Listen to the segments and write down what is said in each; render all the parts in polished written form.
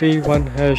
#31#۔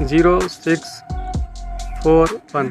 0641۔